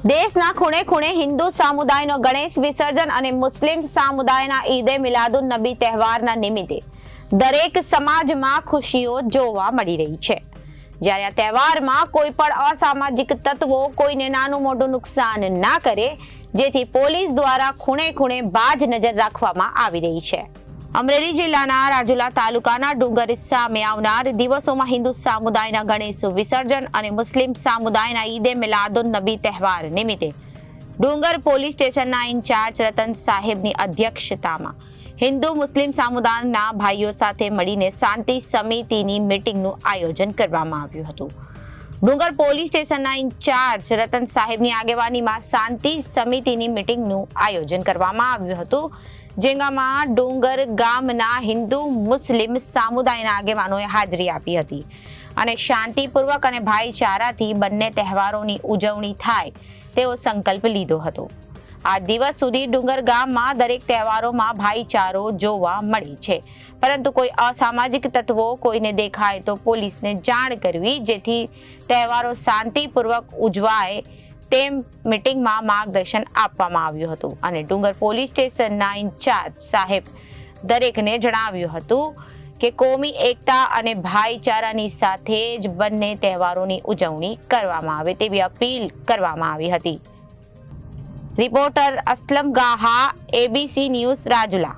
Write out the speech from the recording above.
દેશના ખૂણે ખૂણે હિન્દુ સમુદાયનો ગણેશ વિસર્જન અને મુસ્લિમ સમુદાયના ઈદે મિલાદુન નબી તહેવારના નિમિત્તે દરેક સમાજમાં ખુશીઓ જોવા મળી રહી છે। જ્યારે આ તહેવારમાં કોઈ પણ અસામાજિક તત્વો કોઈને નાનું મોટું નુકસાન ના કરે, જેથી પોલીસ દ્વારા ખૂણે ખૂણે બાજ નજર રાખવામાં આવી રહી છે। અમરેલી જિલ્લાના રાજુલા તાલુકાના ડુંગર સામે આવનાર દિવસોમાં હિન્દુ સમુદાયના ગણેશ વિસર્જન અને મુસ્લિમ સમુદાયના ઈદે મિલાદુન નબી તહેવાર નિમિત્તે ડુંગર પોલીસ સ્ટેશનના ઇન્ચાર્જ રતન સાહેબની અધ્યક્ષતામાં હિન્દુ મુસ્લિમ સમુદાયના ભાઈઓ સાથે મળીને શાંતિ સમિતિની મીટિંગનું આયોજન કરવામાં આવ્યું હતું। ડુંગર પોલીસ સ્ટેશનના ઇન્ચાર્જ રતન સાહેબની આગેવાનીમાં શાંતિ સમિતિની મીટિંગનું આયોજન કરવામાં આવ્યું હતું, જેમાં ડુંગર ગામના હિન્દુ મુસ્લિમ સમુદાયના આગેવાનોએ હાજરી આપી હતી અને શાંતિપૂર્વક અને ભાઈચારાથી બંને તહેવારોની ઉજવણી થાય તેવો સંકલ્પ લીધો હતો। આ દિવસ સુધી ડુંગર ગામમાં દરેક તહેવારોમાં ભાઈચારો જોવા મળે છે, પરંતુ કોઈ અસામાજિક તત્વો કોઈને દેખાય તો પોલીસને જાણ કરવી, જેથી તહેવારો શાંતિપૂર્વક ઉજવાય તેમ મીટિંગમાં માર્ગદર્શન આપવામાં આવ્યું હતું અને ડુંગર પોલીસ સ્ટેશનના ઇન્ચાર્જ સાહેબ દરેકને જણાવ્યું હતું કે કોમી એકતા અને ભાઈચારાની સાથે જ બંને તહેવારોની ઉજવણી કરવામાં આવે તેવી અપીલ કરવામાં આવી હતી। Reporter Aslam Gaha, ABC news, Rajula.